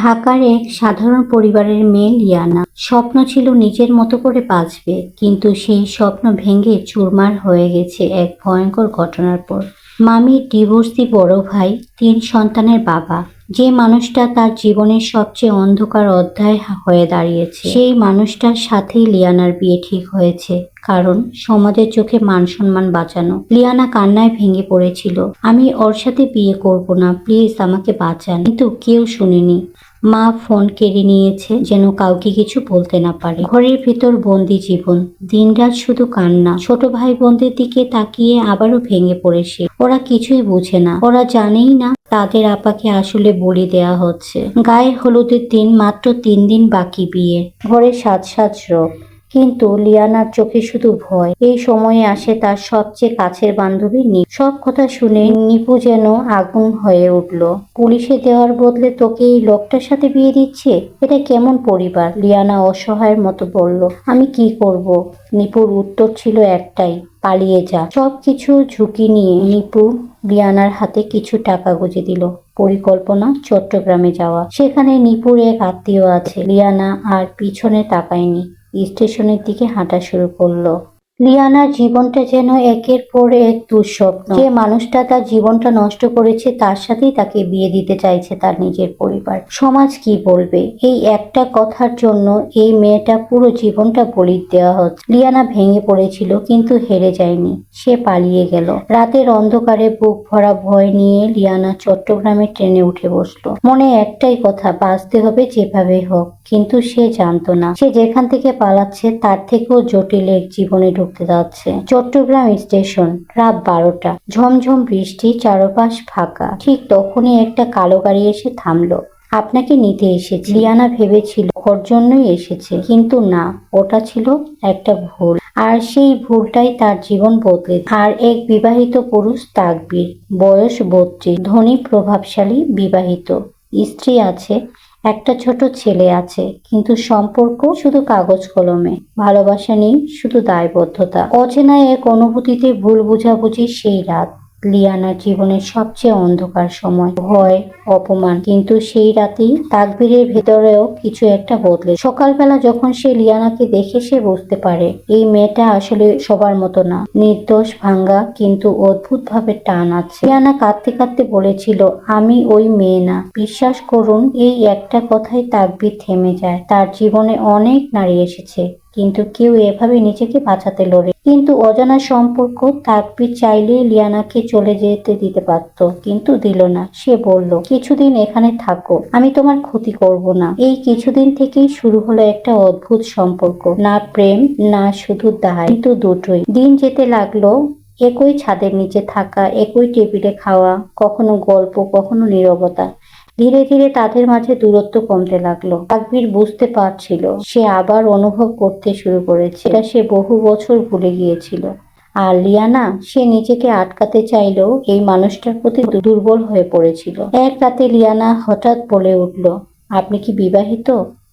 ঢাকার এক সাধারণ পরিবারের মেয়ে লিয়ানা স্বপ্ন ছিল নিজের মতো করে বাঁচবে, কিন্তু সেই স্বপ্ন ভেঙে চুরমার হয়ে গেছে এক ভয়ঙ্কর ঘটনার পর। মামির ডিভোর্সি বড় ভাই, 3 সন্তানের বাবা, যে মানুষটা তার জীবনের সবচেয়ে অন্ধকার অধ্যায় হয়ে দাঁড়িয়েছে, সেই মানুষটার সাথেই লিয়ানার বিয়ে ঠিক হয়েছে। কারণ সমাজের চোখে মান সম্মান বাঁচানো। লিয়ানা কান্নায় ভেঙে পড়েছিল, আমি ওর সাথে বিয়ে করব না, প্লিজ আমাকে বাঁচান। কিন্তু কেউ শুনেনি। মা ফোন কেড়ে নিয়েছে যেন কাউকে কিছু বলতে না পারে। ঘরের ভেতর বন্দি জীবন, দিনরাত শুধু কান্না। ছোট ভাই বোনদের দিকে তাকিয়ে আবারও ভেঙে পড়েছে। ওরা কিছুই বুঝে না, ওরা জানেই না তাদের আপাকে আসলে বলি দেয়া হচ্ছে। গায়ে হলুদের দিন, মাত্র 3 দিন বাকি বিয়ে। ঘরে সাজ সাজ রোগ, কিন্তু লিয়ানার চোখে শুধু ভয়। এই সময়ে আসে তার সবচেয়ে কাছের বান্ধবী নিপু। সব কথা শুনে নিপু যেন আগুন হয়ে উঠল। পুলিশে দেওয়ার বদলে তোকে এই লোকটার সাথে বিয়ে দিচ্ছে, এটা কেমন পরিবার? লিয়ানা অসহায়ের মতো বলল, আমি কি করব? নিপুর উত্তর ছিল একটাই, পালিয়ে যা। সবকিছু ঝুঁকি নিয়ে নিপু লিয়ানার হাতে কিছু টাকা গুঁজে দিল। পরিকল্পনা চট্টগ্রামে যাওয়া। সেখানে নিপুর এক আত্মীয় আছে। লিয়ানা আর পিছনে তাকায়নি, স্টেশনের দিকে হাঁটা শুরু করলো। লিয়ানার জীবনটা যেন একের পর এক দুঃস্বপ্ন। যে মানুষটা তার জীবনটা নষ্ট করেছে, তার সাথেই তাকে বিয়ে দিতে চাইছে তার নিজের পরিবার। সমাজ কি বলবে? এই একটা কথার জন্য এই মেয়েটা পুরো জীবনটা বলি দেওয়া হচ্ছে। লিয়ানা ভেঙে পড়েছিল, কিন্তু হেরে যায়নি। সে পালিয়ে গেল। রাতের অন্ধকারে বুক ভরা ভয় নিয়ে লিয়ানা চট্টগ্রামের ট্রেনে উঠে বসলো। মনে একটাই কথা, বাঁচতে হবে যেভাবে হোক। কিন্তু সে জানতো না, সে যেখান থেকে পালাচ্ছে তার থেকেও জটিল এক জীবনে ঢুকতে যাচ্ছে। চট্টগ্রাম স্টেশন, রাত 12টা। ঝমঝম বৃষ্টি, চারপাশ ফাঁকা। ঠিক তখনই একটা কালো গাড়ি এসে থামলো। আপনাকে নিতে এসেছি। লিয়ানা ভেবেছিল ওর জন্যই এসেছে, কিন্তু না, ওটা ছিল একটা ভুল। আর সেই ভুলটাই তার জীবন বদলে। আর এক বিবাহিত পুরুষ, তাকবীর, বয়স 32, ধনী, প্রভাবশালী, বিবাহিত, স্ত্রী আছে, একটা ছোট ছেলে আছে, কিন্তু সম্পর্ক শুধু কাগজ কলমে। ভালোবাসা নেই, শুধু দায়বদ্ধতা। অচেনা এক অনুভূতিতে ভুল বোঝাবুঝি। সেই রাত লিয়ানার জীবনের সবচেয়ে অন্ধকার সময়। ভয়, অপমান, কিন্তু সেই রাতেই তাকবীরের ভেতরেও কিছু একটা বদলে। সকালবেলা যখন সে লিয়ানাকে দেখে, সে বুঝতে পারে এই মেয়েটা আসলে সবার মতো না। নির্দোষ, ভাঙ্গা, কিন্তু অদ্ভুত ভাবে টান আছে। লিয়ানা কাঁদতে কাঁদতে বলেছিল, আমি ওই মেয়ে না। বিশ্বাস করুন, এই একটা কথাই তাকবীর থেমে যায়। তার জীবনে অনেক নারী এসেছে, কিন্তু কেউ এভাবে নিজেকে বাঁচাতে লড়ে। কিন্তু অজানা সম্পর্ক। তাকবীর চাইলেই লিয়ানাকে চলে যেতে দিতে পারত, কিন্তু দিল না। সে বলল, কিছুদিন এখানে থাকো, আমি তোমার ক্ষতি করব না। এই কিছুদিন থেকেই শুরু হলো একটা অদ্ভুত সম্পর্ক। না প্রেম, না শুধু দায়, কিন্তু দুটোই। দিন যেতে লাগলো। একই ছাদের নিচে থাকা, একই টেবিলে খাওয়া, কখনো গল্প, কখনো নীরবতা। ধীরে ধীরে তাদের মাঝে দূরত্ব কমতে লাগলো। তাকবীর বুঝতে পারছিল সে আবার অনুভব করতে শুরু করেছে, এটা সে বহু বছর ভুলে গিয়েছিল। আর লিয়ানা, সে নিজেকে আটকাতে চাইলেও এই মানুষটার প্রতি দুর্বল হয়ে পড়েছিল। এক রাতে লিয়ানা হঠাৎ বলে উঠল, আপনি কি বিবাহিত,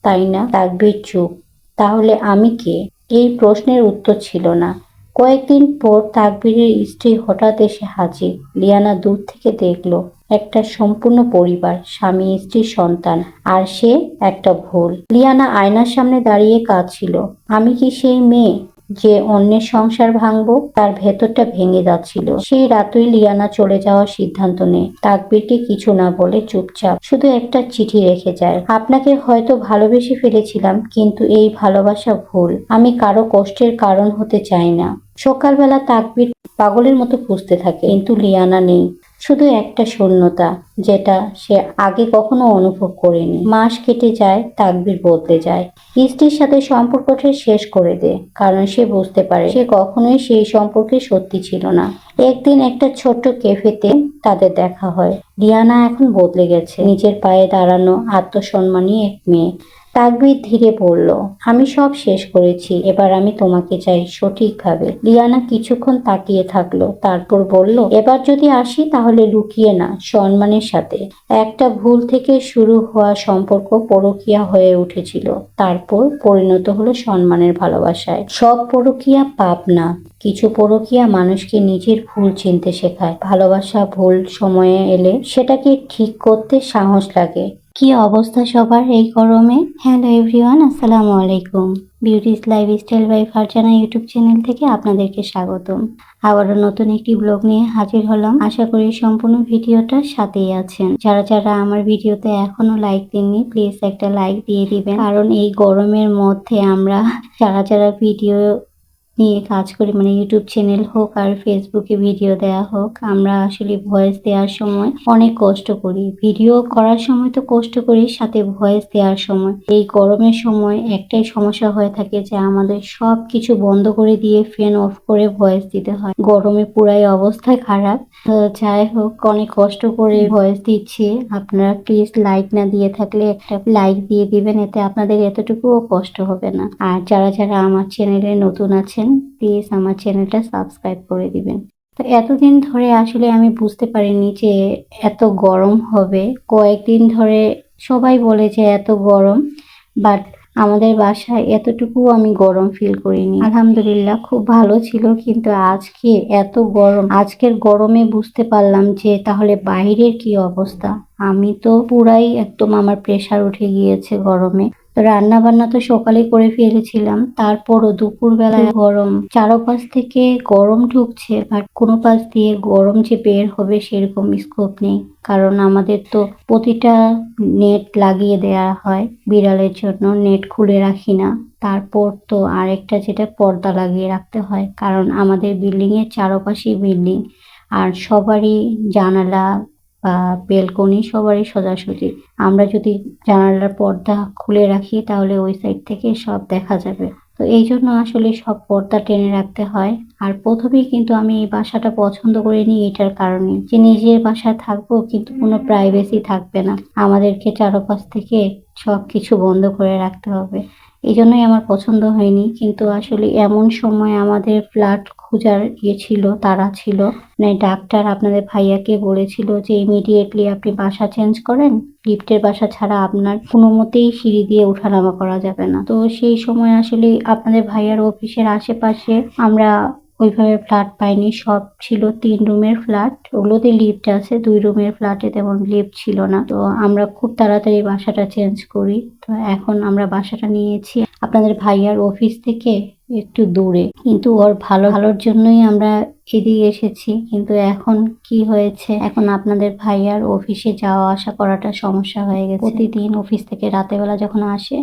তাই না? তাকবীর চুপ। তাহলে আমি কে? এই প্রশ্নের উত্তর ছিল না। কয়েকদিন পর তাকবীরের স্ত্রী হঠাৎ এসে হাজির। লিয়ানা দূর থেকে দেখলো একটা সম্পূর্ণ পরিবার, স্বামী, স্ত্রী, সন্তান, আর সে একটা ভুল। লিয়ানা আয়নার সামনে দাঁড়িয়ে কাঁদছিল। আমি কি সেই মেয়ে যে অন্যের সংসার ভাঙবো? তার ভেতরটা ভেঙে যাচ্ছিল। সেই রাতেই লিয়ানা চলে যাওয়ার সিদ্ধান্ত নেয়। তাকবীরকে কিছু না বলে চুপচাপ শুধু একটা চিঠি রেখে যায়। আপনাকে হয়তো ভালোবেসে ফেলেছিলাম, কিন্তু এই ভালোবাসা ভুল। আমি কারো কষ্টের কারণ হতে চাই না। সকালবেলা তাকবীর পাগলের মতো খুঁজতে থাকে, কিন্তু লিয়ানা নেই। শুধু একটা শূন্যতা, যেটা সে আগে কখনো অনুভব করেনি। মাস কেটে যায়, তাকবীর বদলে যায়। স্ত্রীর সাথে সম্পর্কটা শেষ করে দেয়, কারণ সে বুঝতে পারে সে কখনোই সেই সম্পর্কে সত্যি ছিল না। একদিন একটা ছোট্ট ক্যাফেতে তাদের দেখা হয়। লিয়ানা এখন বদলে গেছে, নিজের পায়ে দাঁড়ানো, আত্মসম্মানী এক মেয়ে। তাকবীর ধীরে বলল, আমি সব শেষ করেছি, এবার আমি তোমাকে চাই সঠিকভাবে। লিয়ানা কিছুক্ষণ তাকিয়ে থাকলো, তারপর বলল, এবার যদি আসি তাহলে লুকিয়ে না, সম্মানের সাথে। একটা ভুল থেকে শুরু হওয়া সম্পর্ক পরকীয়া হয়ে উঠেছিল, তারপর পরিণত হলো সম্মানের ভালোবাসায়। সব পরকীয়া পাপ না, কিছু পরকীয়া মানুষকে নিজের ভুল চিনতে শেখায়। ভালোবাসা ভুল সময়ে এলে সেটাকে ঠিক করতে সাহস লাগে, কি অবস্থা সবার এই গরমে? হ্যালো এভরিওয়ান, আসসালামু আলাইকুম। Beauty's lifestyle by Farzana YouTube channel থেকে আপনাদেরকে স্বাগতম। আবারও নতুন একটি ব্লগ নিয়ে হাজির হলাম। আশা করি সম্পূর্ণ ভিডিওটার সাথেই আছেন। যারা যারা আমার ভিডিওতে এখনো লাইক দেননি, প্লিজ একটা লাইক দিয়ে দিবেন, কারণ এই গরমের মধ্যে আমরা যারা যারা ভিডিও নিয়ে কাজ করি, মানে ইউটিউব চ্যানেল হোক আর ফেসবুকে ভিডিও দেওয়া হোক, আমরা আসলে ভয়েস দেওয়ার সময় অনেক কষ্ট করি। ভিডিও করার সময় তো কষ্ট করি, সাথে ভয়েস দেওয়ার সময় এই গরমের সময় একটাই সমস্যা হয়ে থাকে যে আমাদের সব কিছু বন্ধ করে দিয়ে ফ্যান অফ করে ভয়েস দিতে হয়। গরমে পুরাই অবস্থা খারাপ। তো যাই হোক, অনেক কষ্ট করে ভয়েস দিচ্ছি। আপনারা প্লিজ লাইক না দিয়ে থাকলে একটা লাইক দিয়ে দিবেন, এতে আপনাদের এতটুকুও কষ্ট হবে না। আর যারা যারা আমার চ্যানেলে নতুন আছেন, প্লিজ আমার চ্যানেলটা সাবস্ক্রাইব করে দিবেন। তো এতদিন ধরে আসলে আমি বুঝতে পারিনি যে এত গরম হবে। কয়েকদিন ধরে সবাই বলে যে এত গরম, বাট আমাদের বাসায় এতটুকু আমি গরম ফিল করিনি। আলহামদুলিল্লাহ খুব ভালো ছিল, কিন্তু আজকে এত গরম, আজকের গরমে বুঝতে পারলাম যে তাহলে বাইরের কি অবস্থা। আমি তো পুরাই একদম আমার প্রেসার উঠে গিয়েছে গরমে। তো রান্না বান্না তো সকালে করে ফেলেছিলাম, তারপরও দুপুর বেলায় গরম, চারপাশ থেকে গরম ঢুকছে, বাট কোনো পাশ দিয়ে গরম যে বের হবে সেরকম স্কোপ নেই। কারণ আমাদের তো প্রতিটা নেট লাগিয়ে দেয়া হয়, বিড়ালের জন্য নেট খুলে রাখি না। তারপর তো আরেকটা যেটা পর্দা লাগিয়ে রাখতে হয়, কারণ আমাদের বিল্ডিং এর চারপাশেই বিল্ডিং, আর সবারই জানালা বা বেলকনি সবারই সোজাসুজি। আমরা যদি জানালার পর্দা খুলে রাখি তাহলে ওই সাইড থেকে সব দেখা যাবে। তো এই জন্য আসলে সব পর্দা টেনে রাখতে হয়। আর প্রথমেই কিন্তু আমি এই বাসাটা পছন্দ করিনি এটার কারণে যে নিজের বাসায় থাকবো কিন্তু কোনো প্রাইভেসি থাকবে না, আমাদেরকে চারপাশ থেকে সবকিছু বন্ধ করে রাখতে হবে। এই জন্যই আমার পছন্দ হয়নি। কিন্তু আসলে এমন সময় আমাদের ফ্ল্যাট খোঁজার ছিল, তারা ছিল, মানে ডাক্তার আপনাদের ভাইয়াকে বলেছিল যে ইমিডিয়েটলি আপনি বাসা চেঞ্জ করেন, লিফটের বাসা ছাড়া আপনার কোনো মতেই সিঁড়ি দিয়ে ওঠানামা করা যাবে না। তো সেই সময় আসলে আপনাদের ভাইয়ার অফিসের আশেপাশে আমরা ওইভাবে ফ্ল্যাট পাইনি। সব ছিল 3 রুমের ফ্ল্যাট, ওগুলোতে লিফট আছে। 2 রুমের ফ্ল্যাটে তেমন লিফট ছিল না। তো আমরা খুব তাড়াতাড়ি বাসাটা চেঞ্জ করি। তো এখন আমরা বাসাটা নিয়েছি আপনাদের ভাইয়ার অফিস থেকে একটু দূরে, কিন্তু ওর ভালোর জন্যই আমরা এদিকে এসেছি। কিন্তু এখন কি হয়েছে, এখন আপনাদের ভাইয়ার অফিসে যাওয়া আসা করাটা সমস্যা হয়ে গেছে। প্রতিদিন অফিস থেকে রাতের বেলা যখন আসে,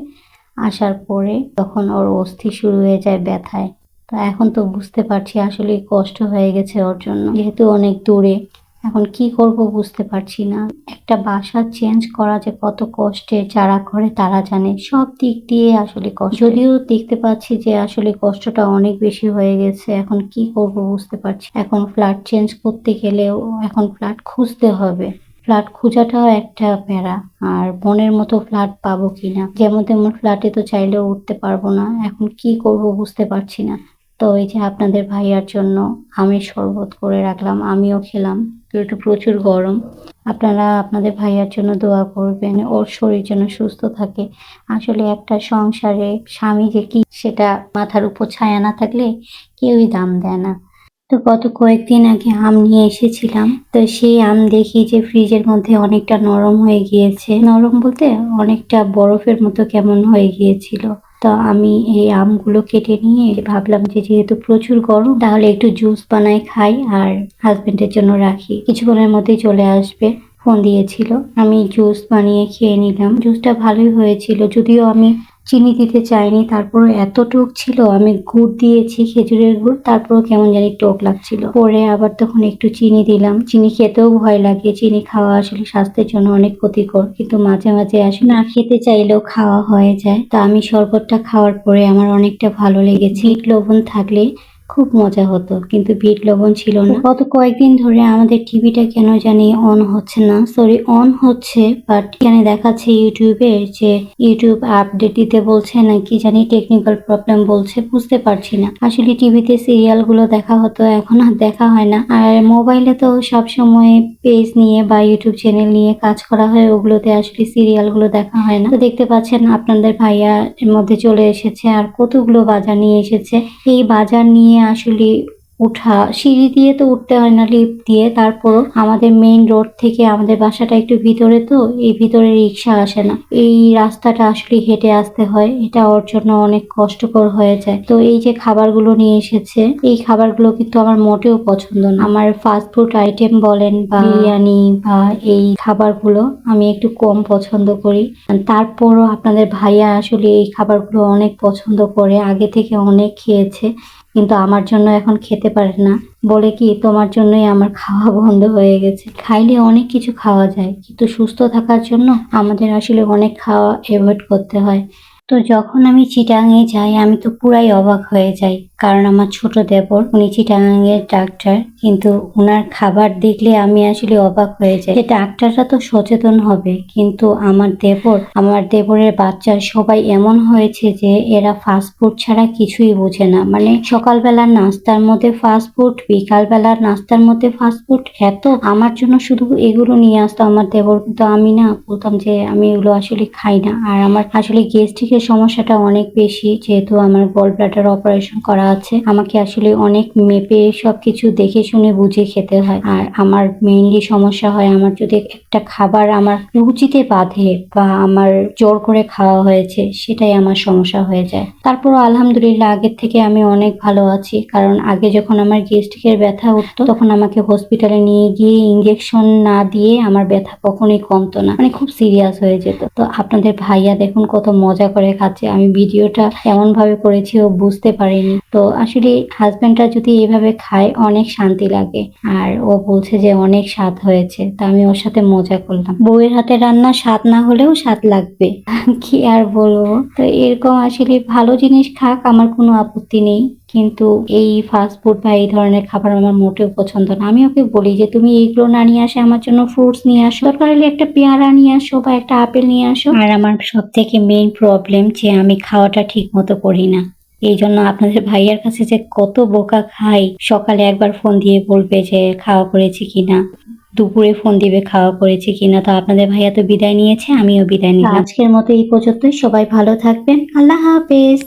আসার পরে তখন ওর অস্থি শুরু হয়ে যায় ব্যথায়। তো এখন তো বুঝতে পারছি আসলে কষ্ট হয়ে গেছে ওর জন্য, যেহেতু অনেক দূরে। এখন কি করব বুঝতে পারছি না। একটা বাসা চেঞ্জ করা যে কত কষ্টে, যারা করে তারা জানে। সব দিক দিয়ে আসলে কষ্ট, যদিও দেখতে পাচ্ছি যে আসলে কষ্টটা অনেক বেশি হয়ে গেছে। এখন কি করব বুঝতে পারছি। এখন ফ্ল্যাট চেঞ্জ করতে গেলেও এখন ফ্ল্যাট খুঁজতে হবে। ফ্ল্যাট খোঁজাটাও একটা প্যারা। আর মনের মতো ফ্ল্যাট পাবো কিনা, যেমন তেমন ফ্ল্যাটে তো চাইলেও উঠতে পারবো না। এখন কি করব বুঝতে পারছি না। তো এই যে আপনাদের ভাইয়ার জন্য আমের শরবত করে রাখলাম, আমিও খেলাম। যেহেতু প্রচুর গরম, আপনারা আপনাদের ভাইয়ার জন্য দোয়া করবেন, ওর শরীর যেন সুস্থ থাকে। আসলে একটা সংসারে স্বামী যে কি, সেটা মাথার উপর ছায়া না থাকলে কেউই দাম দেয় না। তো গত কয়েকদিন আগে আম নিয়ে এসেছিলাম, তো সেই আম দেখি যে ফ্রিজের মধ্যে অনেকটা নরম হয়ে গিয়েছে। নরম বলতে অনেকটা বরফের মতো কেমন হয়ে গিয়েছিল। তো আমি এই আমগুলো কেটে নিয়ে ভাবলাম যে যেহেতু প্রচুর গরম, তাহলে একটু জুস বানাই খাই আর হাজবেন্ডের জন্য রাখি, কিছুক্ষণের মধ্যেই চলে আসবে। ফোন দিয়েছিল, আমি জুস বানিয়ে খেয়ে নিলাম। জুসটা ভালোই হয়েছিল, যদিও আমি চিনি দিতে চাইনি, তারপর এত টক ছিল। আমি গুড় দিয়েছি, খেজুরের গুড়, তারপরও কেমন জানি টক লাগছিল। পরে আবার তখন একটু চিনি দিলাম। চিনি খেতেও ভয় লাগে, চিনি খাওয়া আসলে স্বাস্থ্যের জন্য অনেক ক্ষতিকর, কিন্তু মাঝে মাঝে আসলে না খেতে চাইলেও খাওয়া হয়ে যায়। তা আমি শরবতটা খাওয়ার পরে আমার অনেকটা ভালো লেগেছে। বিট লবণ থাকলে খুব মজা হতো, কিন্তু বিট লবণ ছিল না। গত কয়েকদিন ধরে আমাদের টিভিটা কেন জানি অন হচ্ছে না, সরি অন হচ্ছে, বাট এখানে দেখাচ্ছে ইউটিউবে যে ইউটিউব আপডেট দিতে বলছে, নাকি জানি টেকনিক্যাল প্রবলেম বলছে, বুঝতে পারছি না। আসলে টিভিতে সিরিয়াল গুলো দেখা হতো, এখন আর দেখা হয় না। আর মোবাইলে তো সবসময় পেজ নিয়ে বা ইউটিউব চ্যানেল নিয়ে কাজ করা হয়, ওগুলোতে আসলে সিরিয়াল গুলো দেখা হয় না। তো দেখতে পাচ্ছেন আপনাদের ভাইয়া এর মধ্যে চলে এসেছে আর কতগুলো বাজার নিয়ে এসেছে। এই বাজার নিয়ে আসলে উঠা, সিঁড়ি দিয়ে তো উঠতে হয় না, লিফট দিয়ে। তারপরও আমাদের মেইন রোড থেকে আমাদের বাসাটা একটু ভিতরে, তো এই ভিতরে রিক্সা আসে না, এই রাস্তাটা আসলে হেঁটে আসতে হয়। এটা ওর জন্য অনেক কষ্টকর হয়ে যায়। তো এই যে খাবারগুলো নিয়ে এসেছে, এই খাবারগুলো কিন্তু আমার মোটেও পছন্দ না। আমার ফাস্ট ফুড আইটেম বলেন বা বিরিয়ানি বা এই খাবারগুলো আমি একটু কম পছন্দ করি। তারপরও আপনাদের ভাইয়া আসলে এই খাবারগুলো অনেক পছন্দ করে, আগে থেকে অনেক খেয়েছে, কিন্তু আমার জন্য এখন খেতে পারে না। বলে কি, তোমার জন্যই আমার খাওয়া বন্ধ হয়ে গেছে। খাইলে অনেক কিছু খাওয়া যায়, কিন্তু সুস্থ থাকার জন্য আমাদের আসলে অনেক খাওয়া অ্যাভয়েড করতে হয়। তো যখন আমি চিটাগাঙে যাই আমি তো পুরাই অবাক হয়ে যাই, কারণ আমার ছোট দেবর উনি চিটাগাঙের ডাক্তার, কিন্তু উনার খাবার দেখলে আমি আসলে অবাক হয়ে যাই যে ডাক্তাররা তো সচেতন হবে, কিন্তু আমার দেবরের বাচ্চা সবাই এমন হয়েছে যে এরা ফাস্ট ফুড ছাড়া কিছুই বোঝে না। মানে সকালবেলার নাস্তার মধ্যে ফাস্ট ফুড, বিকালবেলার নাস্তার মধ্যে ফাস্ট ফুড, এত আমার জন্য শুধু এগুলো নিয়ে আসতো আমার দেবর, কিন্তু আমি না বলতাম যে আমি এগুলো আসলে খাই না। আর আমার আসলে গ্যাস্ট্রিকের সমস্যাটা অনেক বেশি, যেহেতু আমার গল ব্লাডার অপারেশন করা আছে, আমাকে আসলে অনেক মেপে সবকিছু দেখে শুনে বুঝে খেতে হয়। আর আমার মেইনলি সমস্যা হয় আমার যদি একটা খাবার আমার রুচিতে বাঁধে বা আমার জোর করে খাওয়া হয়েছে, সেটাই আমার সমস্যা হয়ে যায়। তারপর আলহামদুলিল্লাহ আগের থেকে আমি অনেক ভালো আছি, কারণ আগে যখন আমার গ্যাস্ট্রিকের ব্যথা উঠতো তখন আমাকে হসপিটালে নিয়ে গিয়ে ইঞ্জেকশন না দিয়ে আমার ব্যথা কখনোই কমতো না, মানে খুব সিরিয়াস হয়ে যেত। তো আপনাদের ভাইয়া দেখুন কত মজা করে খাচ্ছে, আমি ভিডিওটা এমন ভাবে করেছি ও বুঝতে পারেনি। তো আসলে হাজবেন্ডরা যদি এভাবে খায় অনেক শান্তি লাগে। আর ও বলছে যে অনেক স্বাদ হয়েছে, তা আমি ওর সাথে মজা করলাম। বউয়ের হাতে রান্না স্বাদ না হলেও স্বাদ লাগবে, কি আর বলবো। তো এরকম আসলে ভালো জিনিস খাক, আমার কোনো আপত্তি নেই, কিন্তু এই ফাস্ট ফুড বা এই ধরনের খাবার আমার মোটেও পছন্দ না। আমি ওকে বলি যে তুমি এইগুলো না নিয়ে আসে আমার জন্য ফ্রুটস নিয়ে আসো, দরকার হলে একটা পেয়ারা নিয়ে আসো বা একটা আপেল নিয়ে আসো। আর আমার সব থেকে মেইন প্রবলেম যে আমি খাওয়াটা ঠিক মতো করি না, এই জন্য আপনাদের ভাইয়ার কাছে যে কত বোকা খাই। সকালে একবার ফোন দিয়ে বলবে যে খাওয়া করেছি কিনা, দুপুরে ফোন দিবে খাওয়া করেছি কিনা। তো আপনাদের ভাইয়া তো বিদায় নিয়েছে, আমিও বিদায় নিলাম। আজকের মতো এই পর্যন্তই। সবাই ভালো থাকবেন। আল্লাহ হাফেজ।